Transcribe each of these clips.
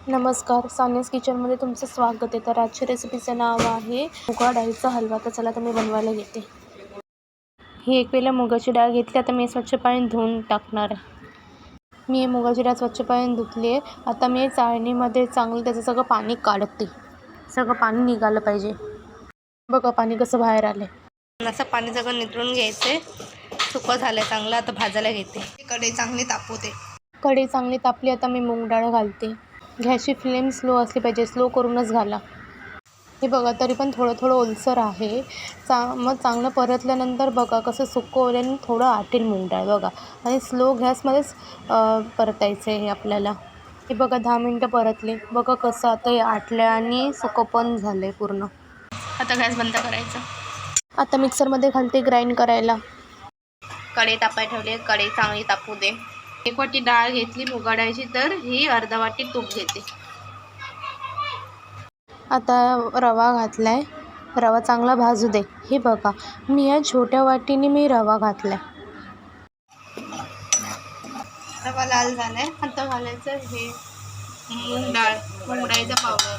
नमस्कार, सान्याज किचनमध्ये तुमचं स्वागत आहे. तर आजच्या रेसिपीचं नाव आहे मुगा डाळीचा हलवा. तर चला तर मी बनवायला घेते. ही एक पेला मुगाची डाळ घेतली. आता मी स्वच्छ पाणी धुवून टाकणार आहे. मी मुगाची डाळ स्वच्छ पाणी धुतली आहे. आता मी चाळणीमध्ये चांगलं त्याचं सगळं पाणी काढते. सगळं पाणी निघालं पाहिजे. बघा पाणी कसं बाहेर आलं आहे. असं पाणी सगळं निथळून घ्यायचं आहे. सुकं झालं आहे चांगलं. आता भाजायला घेते. कढई चांगली तापवते. कढई चांगली तापली. आता मी मूग डाळ घालते. गॅसची फ्लेम स्लो असली पाहिजे, स्लो करूनच घाला. हे बघा तरी पण थोडं ओलसर आहे. मग चांगलं परतल्यानंतर बघा कसं सुकं ओल्याने थोडं आटेल मूग डाळ बघा. आणि स्लो गॅसमध्येच परतायचं आहे हे आपल्याला. हे बघा 10 मिनटं परतले. बघा कसं आता हे आटलं आणि सुकं पण झालं आहे पूर्ण. आता गॅस बंद करायचा. आता मिक्सरमध्ये घालते ग्राइंड करायला. कढई तापाय ठेवली. कढई चांगली तापू दे. 1 वाटी डाळ घेतली मुगा डाळीची, तर ही अर्धा वाटी तूप घेते. आता रवा घातलाय. रवा चांगला भाजू दे. हे बघा मी या छोट्या वाटीने मी रवा घातलाय. रवा लाल झालाय. आता घालायचं हे मूग डाळीचा पावडर.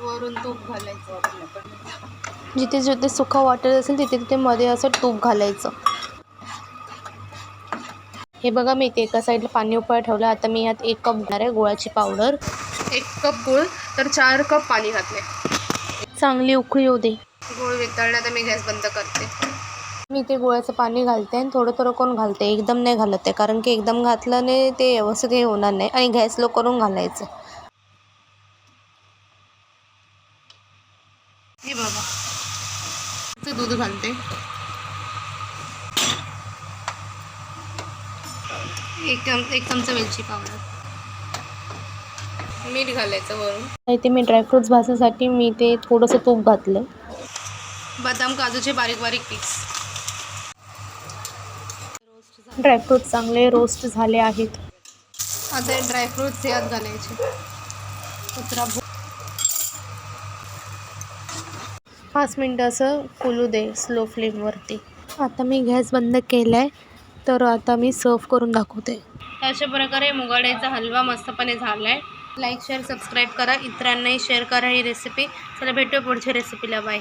वरून तूप घालायचं. जिथे जिथे सुखं वाटत असेल तिथे मध्ये असं तूप घालायचं. हे बघा मी इथे एका साईडला पाणी उकळायला ठेवलं. आता मी यात 1 कप घालणार आहे गुळाची पावडर. 1 कप गूळ तर 4 कप पाणी घातले. चांगली उकळी येऊ दे. गूळ वितळला तर मी गॅस बंद करते. मी ते गुळाचं पाणी घालते आणि थोडं करून घालते. एकदम नाही घालत आहे, कारण की एकदम घातलं नाही ते व्यवस्थित हे होणार नाही. आणि गॅस लो करून घालायचं. हे बघा दूध घालते. 1 चमचा वेलची पावडर. मीठ घालायचं वरून. इथे मी ड्रायफ्रूट्स भाजण्यासाठी मी ते थोडंसं तूप घातलं. बदाम काजूचे बारीक पीस. ड्रायफ्रूट्स चांगले रोस्ट झाले आहेत. आता ड्रायफ्रूट्स यात घालायचे. 5 मिनटं असं फुलू दे स्लो फ्लेमवरती. आता मी गॅस बंद केला आहे. तर आता मी सर्व करून दाखवते. अशा प्रकारे मुगा डाळीचा हलवा मस्तपणे झाला आहे. लाईक शेअर सबस्क्राईब करा. इतरांनाही शेअर करा ही रेसिपी. चला भेटूया पुढच्या रेसिपीला. बाय.